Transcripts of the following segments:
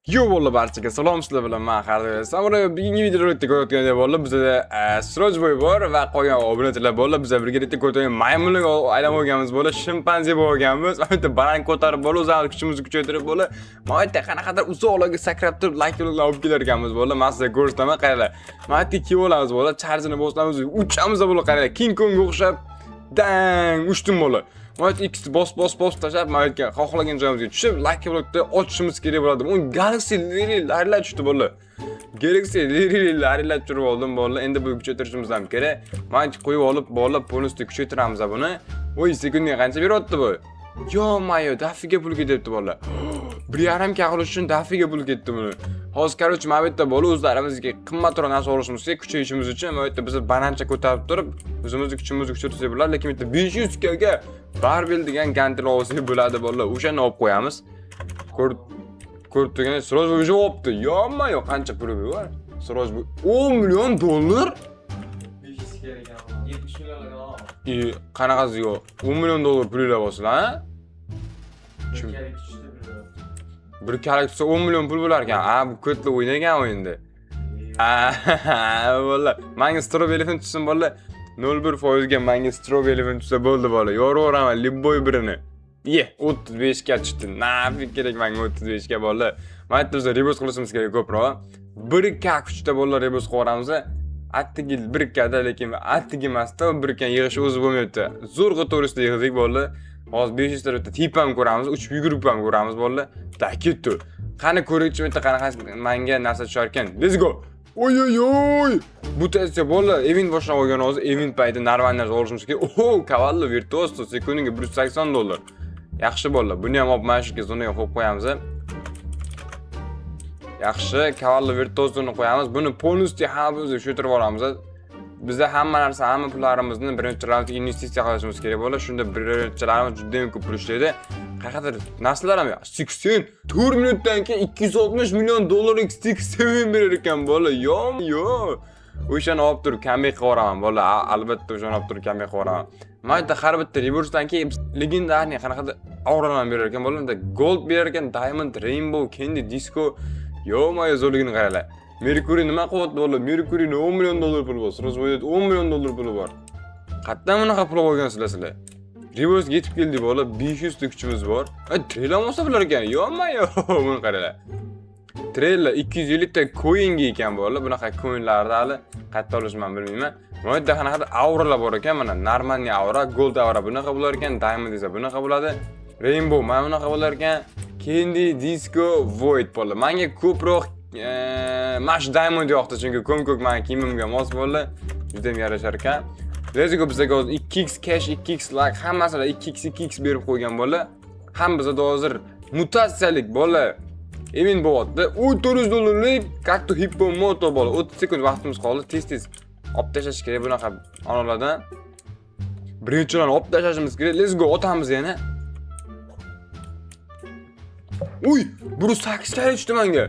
Yo bo'ldi barchaga salom, sizlar bilan men Xardar. Samura bugungi videoda ko'rayotgandek bo'ldi. Bizda Sirojboy bor va qolgan obunachilar bo'ldi. Biz birgalikda ko'rayotgan maymunlik aylanib olganmiz bo'ldi. Shimpanze bo'lganmiz. Mana banan ko'tarib bo'ldi, o'zimiz kuchimizni kuchaytirib bo'ldi. Mana qanaqadir uzoqlarga sakrab turib like olib kelar ekanmiz bo'ldi. Men sizga ko'rsataman, qaranglar. Mana ikki bo'lamiz bo'ldi. Charjini bosamiz, uchamiz bo'ldi, qaranglar. King Kongga o'xshab dang uchdim bo'ldi. Mana ikkisi bos tashlab, men aytgan xohlagan joyimizga tushib, like blokda ochishimiz kerak bo'ladi. U Galaxy Liri'larlar tushdi bo'ldi. Galaxy Liri'larlar tushib oldim bo'ldi. Endi bu kuchaytirishimiz ham kerak. Men qo'yib olib, bo'lib, polnisni kuchaytiramiz buni. Oy, sekundiga qancha beryapti bu? Yo-mayo, dafiga pul ketibdi bo'ldi. 1,5 kaqil uchun dafiga pul ketdi buni. Hozir qarochi mana bu yerda bo'lib o'zlarimizga qimmatroq narsa olishimiz kerak, kuchayishimiz uchun. Mana bu yerda biz banancha ko'tarib turib, o'zimizni kuchimizni kuchaytirsak bo'ladi, lekin bitta 500 ga Barbel degan gantel olsak bo'ladi bo'ldi. O'shani olib qo'yamiz. Ko'rib turgan Sirojboy o'zi olibdi. Yo-mayo, qancha puli bor? Sirojboy 10 million dollar. 500 kerak ekan. 70 millionlarga olaman. Qanaqasi yo'q? 10 million dollar pullar bo'lsa, ha? Bir karlik tutsa 10 million pul bo'lar ekan. Bu ko'tli o'ynagan o'yinda. Vallahi, menga Strobe Elephant tutsin bo'ldi. 0,1% ga menga Strobe Elephant tutsa bo'ldi bo'ldi. Yoraveraman libboy birini. 35 ga tushdi. Nafik kerak menga 35 ga bo'ldi. Mana biz rebus qilishimiz kerak ko'proq. 1 k kuchda bo'ldi rebus qilamiz. Attigi 1 k da, lekin attigi emasda 1 k yig'ish o'zi bo'lmayapti. Zo'rg'a to'g'risida yig'dik bo'ldi. Hozir 500 ta tip ham ko'ramiz, uchib yugurib ham ko'ramiz bo'ldi. Ketdi. Qani ko'rikchi bitta qanaqasi menga narsa tushar ekan. Let's go. Oy. Bu testga bo'ldi. Event boshlab olgan hozir event payti normalniy narsa olishimiz kerak. Cavallo Virtuoso sekundiga 180 dollar. Yaxshi bo'ldi. Buni ham olib mana shu zonaga qo'yib qo'yamiz. Yaxshi, Cavallo Virtuosoni qo'yamiz. Buni polnosti ham o'zi tushirib olamiz. Bizda hamma narsa, hamma pullarimizni birinchi raundga investitsiya qilishimiz kerak bo'ladi. Shunda birinchilarimiz juda ham ko'p pul ishlaydi. Qayerdir narsalar ham 4 minutdan keyin 260 million dollarlik 87 berar ekan bola. Yo'q. O'shani olib turib comeback qilib yuboraman bola. Albatta o'shani olib turib comeback qilib yuboraman. Mana har bitta reversdan keyin legendarniy qanaqadir auralarni berar ekan bola. Gold berar ekan, Diamond, Rainbow, Candy, Disco. Yo'q, zo'rligini qaranglar. Mercury nima qilyapti bo'ldi? Mercury 10 million dollar puli bor. Sirojboyda 10 million dollar puli bor. Qayerdan bunaqa pul olgansizlar sizlar? Reverse yetib keldi bola, 500 ta kuchimiz bor. Trailer olsa bular ekan. Yo'q, buni qaranglar. Trailer 250 ta coinga ekan bola. Bunaqa coinlarni hali qayerda olishman bilmayman. Mana yerda qanaqadir auralar bor ekan, mana normalniy aura, gold aura bunaqa bo'lar ekan, diamond esa bunaqa bo'ladi. Rainbow mana bunaqa bo'lar ekan. Candy, Disco, Void bola. Menga ko'proq Mash Diamond yoqdi, chunki ko'm-ko'k meni kiyimimga mos bo'ldi. Juda ham yarashar ekan. Bizga hozir 2x cash, 2x like, hammasini 2x berib qo'ygan bola. Ham bizda hozir mutatsiyalik bola. Event bo'lyapti. 400 dollarlik Cacto Hippomoto bola. 30 sekund vaqtimiz qoldi. Tez olib tashlash kerak bunaqa onalardan. Birinchilarni olib tashlashimiz kerak. Let's go, otamiz yana. Uy, bu 8 ga tushdi menga.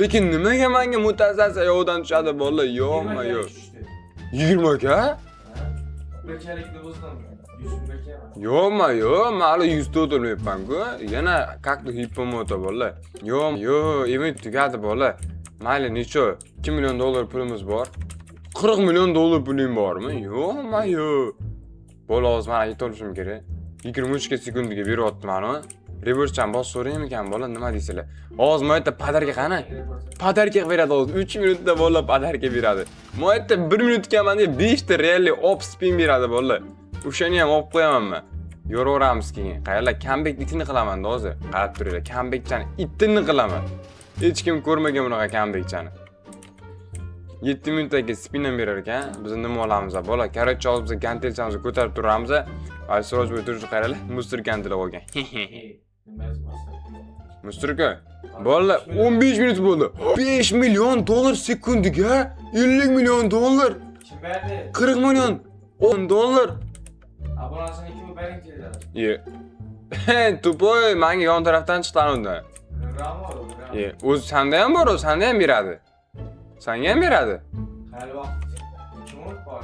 Lekin nimaga menga mutatsiya yo'qdan tushadi bola? Yo'q. 20 ga? Bechalikni bo'lsam 100 beka. Yo'q, men hali 100 ta to'layapman-ku. Yana Cacto Hippomoto bola. Yo'q, event tugadi bola. Mayli, necha? 2 million dollar pulimiz bor. 40 million dollar pulim bormi? Yo'q. Bola hozir men yetolishim kerak. 23 ga sekundiga beryapti meni. Reverse bos so'raymi ekan bola, nima deysizlar? Hozir mana yerda padarka qani? Padarka beradi hozir 3 minutda bola padarka beradi. Mana yerda 1 minutga menda 5 ta really op spin beradi bola. O'shani ham olib qo'yaman men. Yoraveramiz keyin. Qayerlar comeback itini qilaman hozir. Qarab turinglar, comebackchani itini qilaman. Hech kim ko'rmagan bunaqa comebackchani. 7 minutdagi spin ham berar ekan. Biz nima olamiz bola? Короче, hozir biz gantelchamizni ko'tarib turamiz. Ay Sirojboy turishni qaranglar, mustir gantel olgan. Mustirka. Bola 15 minut bo'ldi. 5 million dollar sekundiga 50 million dollar. Kim berdi? 40 million 10 dollar. Abonasini kim berdi? Tupoy, menga yon tarafdan chiqqan unda. O'z senda ham bor, senda ham beradi. Senga ham beradi. Hali vaqt. Kim bor?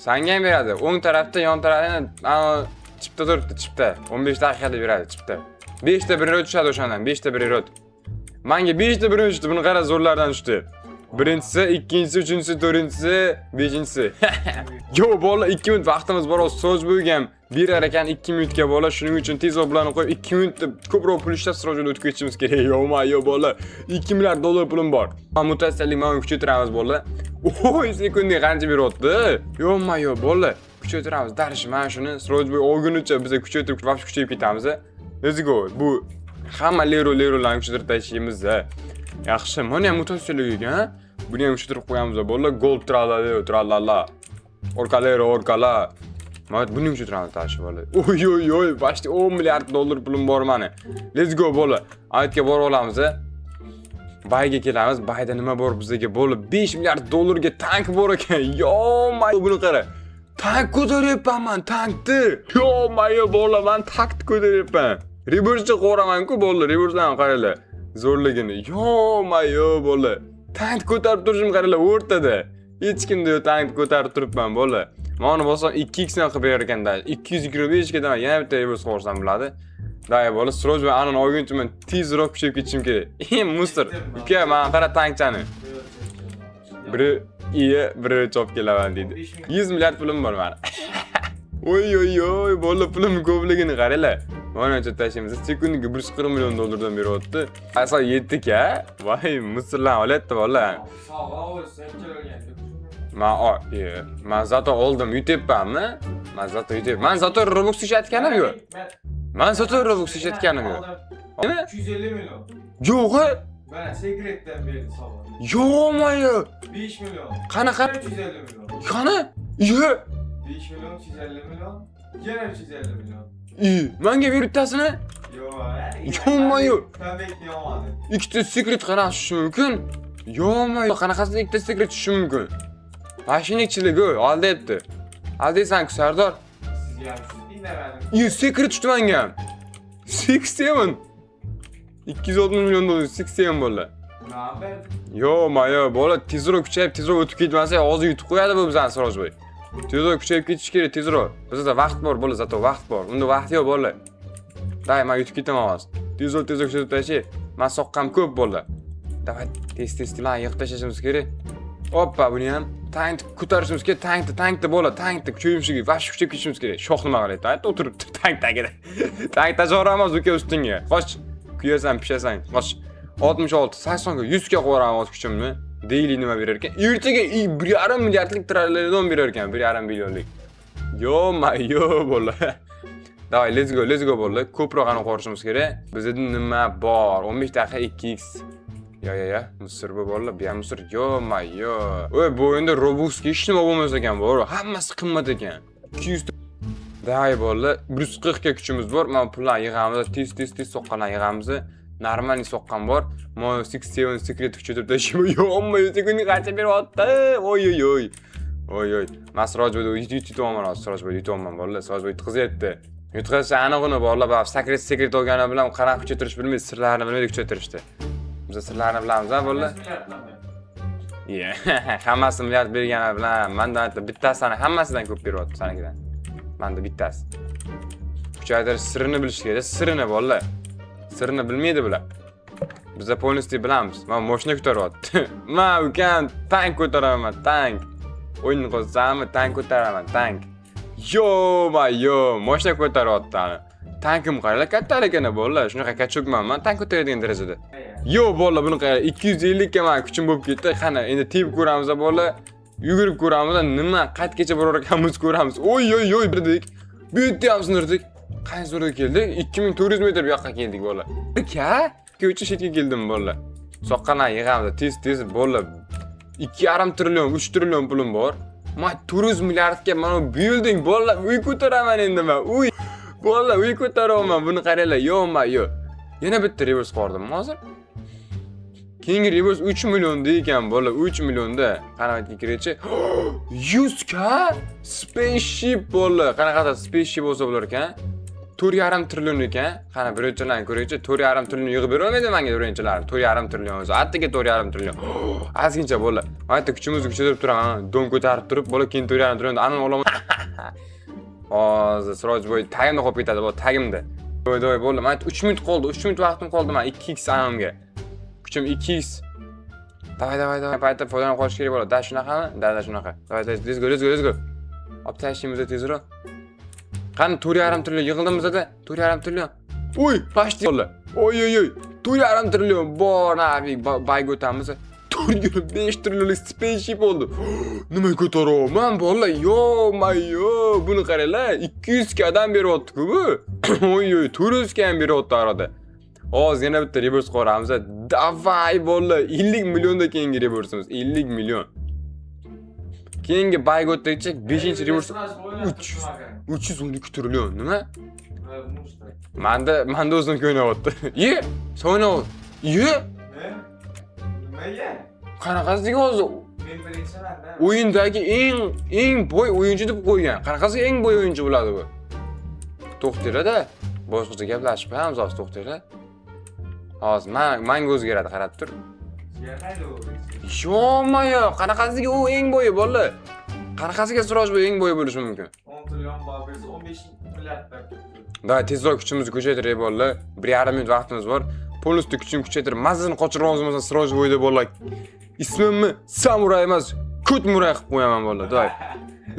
Senga ham beradi. O'ng tarafda, yon tarafda chipta turibdi, chipta. 15 daqiqada beradi chipta. 5 ta bir rot tushadi o'shandan, 5 ta bir rot. Menga 5 ta birinchi tushdi. Buni qara zo'rlardan tushdi. Birinchisi, ikkinchisi, uchinchisi, to'rtinchisi, beshinchisi. Yo, bola 2 minut vaqtimiz bor, so'z bo'lgan. Berar ekan 2 minutga bola, shuning uchun tez bilan qo'yib 2 minutda ko'proq pul ishlab sirojini o'tib ketishimiz kerak. Yo bola, 2 milliard dollar pulim bor. Mutassislik mana kuchaytiramiz bola. Oy, sekundiga qancha beryapti? Yo bola, kuchaytiramiz. Darish mana shuni siroj bo'y olgunicha biz kuchaytirib, vaqt kuchayib ketamiz. Let's go. Bu hamma lero-lerolarni kuchaytirib tashlaymiz. Yaxshi, mana ham mutassislik ekan. Buni ham kuchaytirib qo'yamiz bola. Gold tralala. Orkalar. Mana buni kuchaytiramiz tashi bola. Oy, başta 10 milliard dollar pulim bor mani. Let's go bola. Aytga borib olamiz. Bayga kelamiz. Bayda nima bor bizga bola? 5 milliard dollarga tank bor ekan. Yo, buni qara. Tank ko'taryapman men, tankni. Yo, bola, men tankni ko'taryapman. Reverse qo'raman-ku bola, reversedan qaranglar. Zo'rligini. Yo, bola. Tank ko'tarib turishim qaranglar o'rtada. Hech kimda yo'q, tank ko'tarib turibman bola. Mana bo'lsa 2x dan qilib berar ekanda. 225 ga demak yana bitta reverse qo'rsam bo'ladi. Day bola, siroj va anon olguncha men tezroq kuchayib ketishim kerak. Mustir. Uka, men qara tankchani. Biri biri chop kelaman deydi. 100 milliard pulim bor meni. Oy, bola pulim ko'pligini qaranglar. Mana nechta tashlaymiz. Sekundiga 140 million dollardan beryapti. Asal yetdik a. Voy, mustirlar olyapti bola. Men zato oldim, yutyapmanmi? Men zato Robux ishlatganim yo'q. Men zato Robux ishlatganim yo'q. Nima? 250 million. Yo'q. Mana sekretdan berdi sabah. Yo'q. 5 million. Qanaqa? 350 million. Qani? Yo'q. 5 million, 350 million. Yana 350 million. Menga ber bittasini. Yo'q. Ben bekleyamadım. Ikkita secret qanaqa tushishi mumkin? Yo'q. Qanaqasida ikkita secret tushishi mumkin? Mashina ichiligi aldayapti. Aldaysan-ku Sardor. Siz gelmişsiniz. Dinlemedim. Secret tushdi menga. 67. 260 million dollar 67 bola. Ne haber? Yo'q, bola, tezroq kuchayib, tezroq o'tib ketmasa, hozir yutib qo'yadi bu bizani Sirojboy. Tezroq kuchayib ketish kerak, tezroq. Bizda vaqt bor, bola, zato vaqt bor. Unda vaqt yo'q, bola. Day, men yutib ketaman hozir. Tezroq kuchayib tashay. Men soqqam ko'p bola. Davay, tez bilan yiqib tashlashimiz kerak. Hoppa, buni ham tank ko'tarishimiz kerak, tankda bola, tankda kuchayishimiz, vaqt kuchayib ketishimiz kerak. Shoh nima qilyapti? O'tiribdi tank tagida. Tank tashaveramiz uka ustingga. Qoch, kuyasan, pishasan. Qoch. 66, 80 ga, 100 ga qo'yaramiz kuchimni. Daily nima berar ekan? Ertaga 1,5 milliardlik trilliondan berar ekan, 1,5 millionlik. Yo'q bola. Davay, let's go bola. Ko'proq ana qo'rishimiz kerak. Bizda nima bor? 15 daqiqa 2x. Ya, Misr bu bola, bu ham Misr. Yo'q. Oy, bu o'yinda Robux'ga hech nima bo'lmas ekan, bor. Hammasi qimmat ekan. 200. Davay bola, 140 ga kuchimiz bor. Men pullar yig'amiz, tez soqqanlar yig'amiz. Normal soqqan bor. Mo 67 secret kuchaytirib tashlayman. Yo'q, sekundiga qancha beryapti? Oy. Men Sirojboyda yutyapman, Sirojboyda yutyapman bola. Sirojboy yutqizyapti. Yutqazsa aniqini borlar, secret olgani bilan qanaqa kuchaytirish bilmaydi, sirlarini bilmaydi kuchaytirishdi. Biz sirlarini bilamiz, bola. Hammasi milliard bergani bilan mendan bittasini hammasidan ko'p beryapti sanikidan. Menda bittasi. Kuchaytirish sirrini bilish kerak, sirrini bola. Sirni bilmaydi bular. Bizda politsiyni bilamiz. Men mashina ko'taryapti. Men ukam tank ko'taraman, tank. O'yin qilsammi, tank ko'taraman, tank. Yo'q, mashina ko'taryapti ani. Tankim qaranglar, katta ekan bola. Shunaqa kachukman, men tank ko'taradigan darajada. Yo'q bola, buni qara 250 ga men kuchim bo'lib ketdi. Qani, endi tepib ko'ramiz bola. Yugurib ko'ramiz, nima qatgacha borar ekanmiz ko'ramiz. Oy, birdik. Bu yerda ham sinirdik. Qancha zo'rga keldik? 2400 metr bu yoqqa keldik bola. Aka, ko'cha chetga keldim bola. Soqqanlar yig'amiz, tez bola. 2,5 trillion, 3 trillion pulim bor. Men 400 milliardga mana building bola, uy ko'taraman endi men. Uy. Bola, uy ko'taraman. Buni qaranglar, yo'q. Yana bitta reverse qildim hozir. Keyingi reverse 3 million ekan bola, 3 millionda. Qanaqa kerakchi? 100 ga spaceship bola. Qanaqa spaceship bo'lsa bo'lar ekan? 4,5 trillion ekan. Qana birinchilarni ko'raychi, 4,5 trillion yig'ib berolmaydi menga birinchilar. 4,5 trillion o'zi. Attiga 4,5 trillion. Azgincha bola. Aytdi kuchimizni kuchaytirib turaman. Don ko'tarib turib, bola keyin 4,5 trillion anon olaman. Hozir Sirojboy tagimda qolib ketadi, bola tagimda. Voy bola, men 3 minut qoldi. 3 minut vaqtim qoldi men 2x anamga. Kuchim 2x. Davay. Paytda foydalanib qolish kerak bo'ladi. Da shunaqami? Da shunaqa. Davay, let's go. Olib tashlaymiz tezroq. Qani 4,5 trillion yig'ildimiz da? 4,5 trillion. Uy, почти bo'ldi. Oy. 4,5 trillion bor, nafik bayga o'tamiz. 4,5 trillionlik spaceship oldu. Nima ko'taraman bola? Yo, buni qaranglar. 200 ga odam beryapti-ku bu. Oy, 400 ga ham beryapti arada. Hozir yana bitta reverse qo'ramiz. Davay bola, 50 millionda keyingi reverse'imiz, 50 million. Keyingi bayga o'tdikcha 5-reverse 312 trillion. Nima? Manda o'zim ko'ynayapti. Ye, so'ynayapti. Ye? Nimaga? Qanaqasiga hozir Men birinchiman. o'yindagi eng boy o'yinchi deb qo'ygan. Qanaqasiga eng boy o'yinchi bo'ladi bu? To'xtanglar-da. Boshqacha gaplashib qo'yamiz hozir to'xtanglar. Hozir menga o'zgaradi, qarab tur. Yo, qanaqasiga u eng boyi bola? Qanaqasiga Siroj bu eng boyi bo'lishi mumkin? 10 trillion bor, biz 15 milliard bor. Da tezroq kuchimizni kuchaytirib bola. 1,5 minut vaqtimiz bor. Polностью kuchini kuchaytirib, mazini qochiramiz bo'lsa Siroj bo'yida bola. Ismimni Samuray emas, Kut Muray qilib qo'yaman bola. Davay.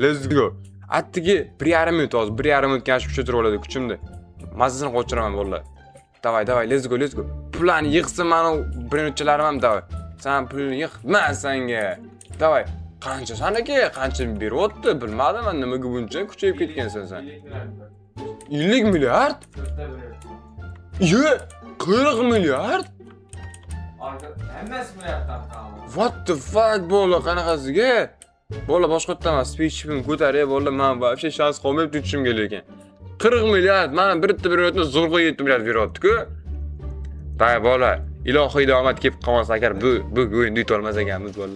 Let's go. Attigi 1,5 minut hozir, 1,5 minutga ash kuchaytirib oladi kuchimni. Mazini qochiraman bola. Davay, let's go. Pullarni yig'sin meni birinchilarim ham davay. Sen pulni yig', men senga. Davay. Qancha sanaki? Qancha beryapti? Bilmadim men nimaga buncha kuchayib ketgansan sen. 50 milliard? Ye, 40 milliard? Hammasi milliarddan qoldi. What the fuck bola, qanaqasiga? Bola boshqatdan emas, spaceship'im ko'tarib bola, men вообще shans qolmayapti tushimga lekin. 40 milliard, mana bitta beryapti, zo'rg'a 7 milliard beryapti-ku. Davay bola, ilohiy daomat kelib qolmasa agar bu o'yinni yuta olmas ekanmiz bola.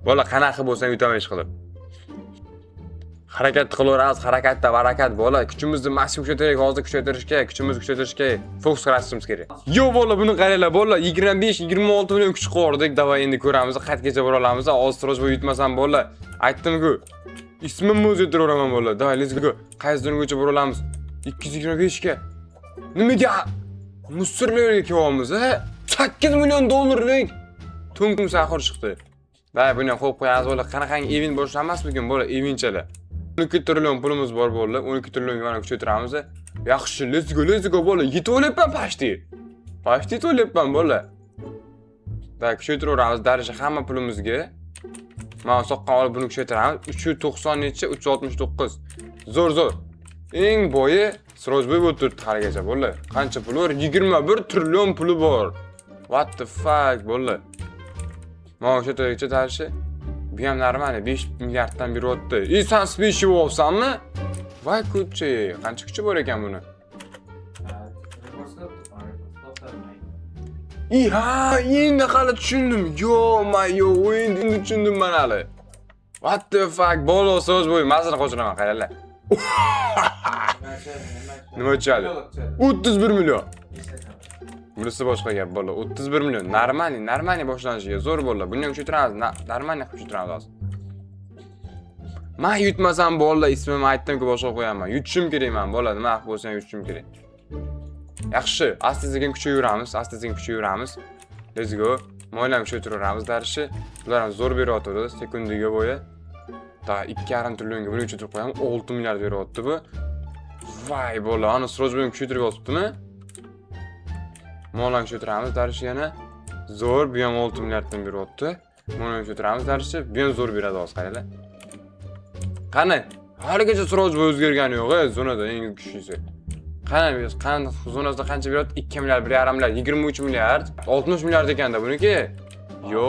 Bola qanaqa bo'lsang yutaman ish qilib. Harakat qilaveramiz, harakatda barakat bola. Kuchimizni maksimum kuchaytirishga, kuchimizni kuchaytirishga fokus qilishimiz kerak. Yo bola, buni qaranglar bola, 25-26 million kuch qo'rdik. Davay endi ko'ramiz, qayergacha bora olamiz. Ostroj bo'y yutmasam bola. Aytdim-ku. Ismimni o'zgartiraman bola. Davay, let's go. Qaysi dunyogacha bora olamiz? 225 ga. Nimaga? Musirlarga kelyapmiz, ha? 8 million dollarlik tunkum sahur chiqdi. Davay, buni qo'yib qo'yamiz bola. Qanaqangi event boshlanmasmikin bola, eventchalar. 12 trillion pulimiz bor bola. 12 trillion ga kuchaytiramiz. Yaxshi, let's go bola. Yetib olyapman почти. Почти to'lyapman bola. Da kuchaytiraveramiz daraja hamma pulimizga. Men soqqan olib buni kuchaytiramiz. 390 necha? 369. Zo'r. Eng boyi Sirojboy o'tirdi haligacha bola. Qancha puli bor? 21 trillion puli bor. What the fuck bola. Men o'sha to'ygacha tarishi bu ham normal, 5 milliarddan beryapti. Sen spaceship olsanmi? Voy kuchi, qancha kuchi bor ekan buni? Endi hali tushundim. Yo, o'yinni tushundim men hali. What the fuck bola, so'z bo'y, mazini qo'shiraman, qaranglar. Nima uchadi? 31 million. Bunisi boshqa gap bola. 31 million. Normali boshlanishiga zo'r bola. Buni ham tushuntiramiz. Normali qilib tushuntiramiz hozir. Men yutmasam bola, ismimni aytdim-ku boshqa qo'yaman. Yutishim kerak men bola. Nima qilib bo'lsa ham yutishim kerak. Yaxshi, asta-sekin kuchayveramiz. Let's go. Mo'ylam kuchaytiraveramiz darishi. Ular ham zo'r beryapti, sekundiga bo'yi. Da 2,5 trillionga buni kuchaytirib qo'yamiz. 6 milliard beryapti bu. Voy bola, ani Sirojboy kuchaytirib yotibdimi? Mo'ylam kuchaytiramiz darishi yana. Zo'r, bu ham 6 milliarddan beryapti. Mo'ylam kuchaytiramiz darishi, bu ham zo'r beradi hozir qaranglar. Qani? Haligacha Sirojboy o'zgargani yo'q, zonada eng kuchlisi. Qani zonasida qancha beryapti? 2 milliard, 1,5 milliard, 23 milliard, 60 milliard ekanda buniki. Yo,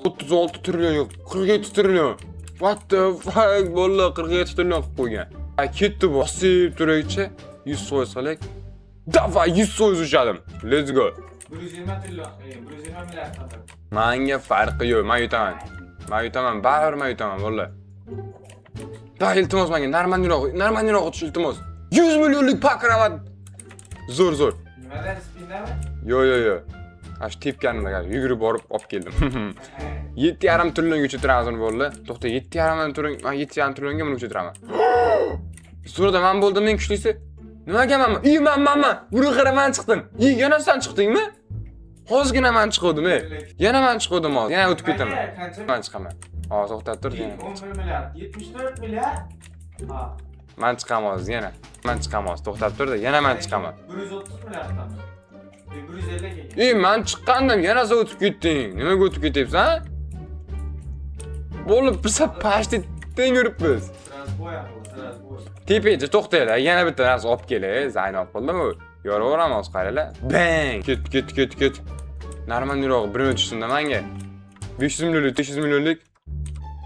36 trillion yo'q, 47 trillion. What the fuck bola, 47 trillion qilib qo'ygan. Ketdi bu. Osib turaychi 100% qilak. Davay 100% ushadim. Let's go. 120 trillion, 120 milliard qildi. Menga farqi yo'q, men yutaman. Baribir men yutaman bola. Da iltimos menga normalroq tush iltimos. 100 millionlik pakravat. Zo'r. Nimadan spindami? Yo. Ash tepganimda yugurib borib olib keldim. 7,5 trillionga tushiramiz bola. To'xta, 7,5 trillion, men 7,5 trillionga buni tushiraman. So'rada men bo'ldim eng kuchlisi. Nimaga men? Men buni qaraman chiqdim. Yana sen chiqdingmi? Hozirgina men chiqdim, Yana men chiqdim hozir. Yana o'tib ketaman. Qancha? Men chiqaman. Hozir to'xtab tur, yana. 11 milliard, 74 milliard. Ha. Men chiqaman hozir yana. Men chiqaman hozir. To'xtab tur-da, yana men chiqaman. 130 milliarddanmi? 150 ga. Men chiqqandim, yana sen o'tib ketding. Nimaga o'tib ketyapsan? Bo'lib, biz pashti teng yuribmiz. Transboy ahvol, transboy. Tepaga to'xtanglar, yana bitta narsa olib kelay. Zaynab qoldimi? Yoraveramiz, qaranglar. Bang! Ket. Normalroq bir o'tishsinda menga. 500 millionlik, 500 millionlik.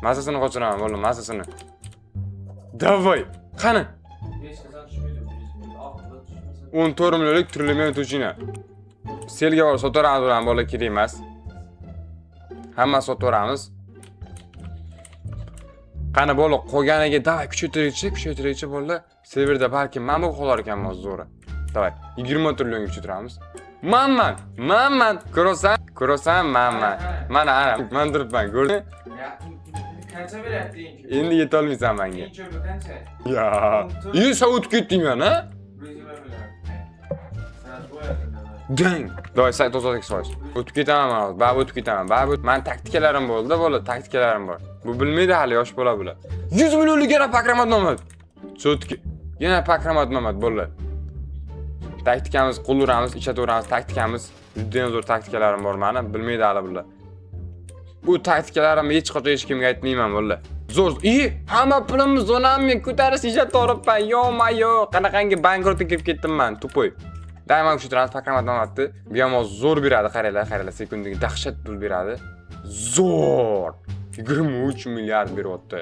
Masasini qochiraman, bo'ldi, masasini. Davay, qani? 5 qazon tushmaydi, 100 million. Oxirida tushmasa. 14 millionlik trillion tushina. Selga borib sotaveramiz bilan bola kerak emas. Hamma sotaveramiz. Qani bola qolganiga davay kuchaytiraychi bola. Serverda balki men bu qolar ekanman zo'ra. Davay, 20 trillion kuchaytiramiz. Man. Ko'rasan, man. Mana ana, men turibman, ko'rding? Qancha beryapti eng ko'p? Endi yeta olmaysan menga. Eng ko'pi qancha? Ya. Sen o'tib ketding mana? 120 milliard. Transboy ahvol. Dang. Davay, say to'xtadik so'z. O'tib ketaman men hozir. Ba'zi o'tib ketaman. Men taktikalarim bo'ldi, bola, taktikalarim bor. Bu bilmaydi hali yosh bola bular. 100 millionlik yana Pakramat Mamad. Cho'tki. Yana Pakramat Mamad bola. Taktikamiz qo'luramiz, ishlataveramiz, taktikamiz. Juda ham zo'r taktikalarim bor meni, bilmaydi hali bular. Bu taktikalarimni hech qachon hech kimga aytmayman bola. Zo'r. Hamma pulimni zonamni ko'tarish ishlataveribman. Yo, qanaqangi bankrotga kirib ketdim men, tupoy. Daima shu Pakramat Mamadni bu ham zo'r beradi, qaranglar, sekundiga dahshat pul beradi. Zo'r. 23 milliard beryapti.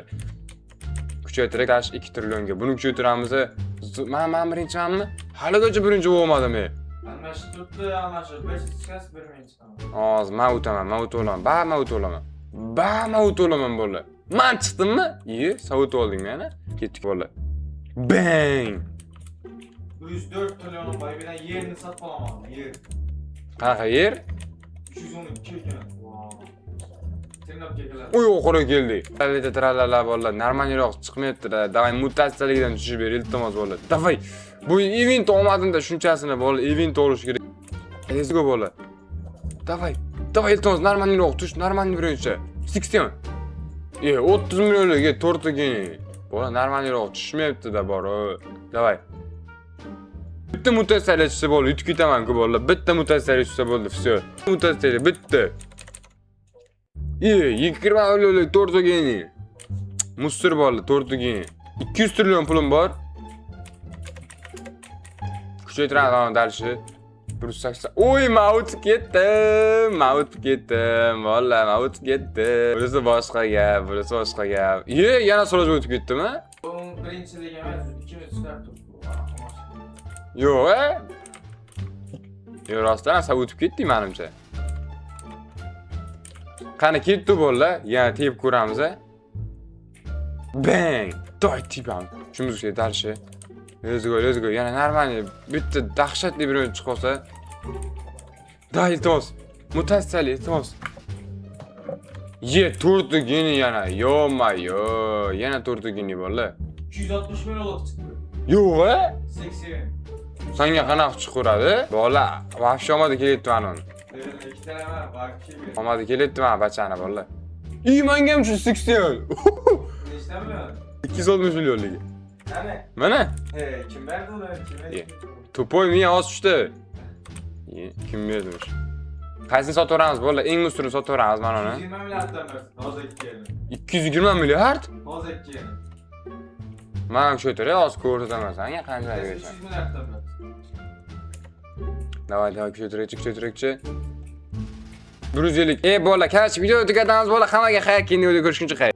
Kuchaytirash 2 trillionga. Buni kuchaytiramiz. Men birinchimanmi? Haligacha birinchi bo'lmadim. Almashib turibdi, almashib. Bir chiqasiz, bir men chiqaman. Hozir men o'taman. Men o'taman bola. Men chiqdimmi? Sen o'tib oldingmi yana? Ketdik bola. Bang! 104 trilyon boy bilan yerni sotib olaman, yer. Qanaqa yer? 212 ekan. Wow. Ternopga keladi. Uy, oxiri keldik. Talita tralala bola, normalroq chiqmayapti-da. Davay mutatsiyalikdan tushib ber, iltimos bola. Davay. Bu event omadimda shunchasini bola, event olish kerak. Ezgo bola. Davay, iltimos normalroq tush, normal birinchi. 60. 30 millionga to'rtagini. Bola normalroq tushmayapti-da bor. Davay. Bitta mutatsiyalar tushsa bo'ldi, yutib ketaman-ku bola. Bitta mutatsiyalar tushsa bo'ldi, всё. Mutatsiyalar bitta. 20 millionlik to'rtagini. Mustir bola, to'rtagini. 200 trillion pulim bor. Kuchaytiraman dalshi. 180. Oy, maut ketdim. Bola, maut ketdim. Burası boshqa gap. Yana so'rab o'tib ketdimi? Bu birinchiligi emas, ikkimiz chiqarib turibdi. Yo'q, rostdan sen o'tib ketding menimcha. Qani ketdi bola, yana tepib ko'ramiz. Bang! Toy tepam. Shunimiz kerak darshi. Let's go. Yana normal bitta dahshatli bir o'yin chiqsa. Day iltimos. Mutassali iltimos. To'rtagini yana. Yo. Yana to'rtagini bola. 260 millionlik chiqdi. Yo'q, 80. Senga qanaqa chiqaradi? Bola, vafsha omadi kelyapti mana uni. Ikkita nima balki. Omadi kelyapti mana bachani bola. Menga ham shu 80. Nechta million? 260 millionligi. Mana? Kim berdi uni? Tupoy miya oz tushdi. Kim berdi? Qaysini sotaveramiz bola? Eng mustirini sotaveramiz mana uni. 220 milliarddan berdi. Hozir 220 milliard? Hozir 2. Men shu yerda oz ko'rsataman senga qancha berasan. 300 milliarddan berdi. Davay, kuchaytiraychi. 150. Bola, qarchi video tugatamiz bola, hammaga xayr, keyingi videoda ko'rishguncha xayr.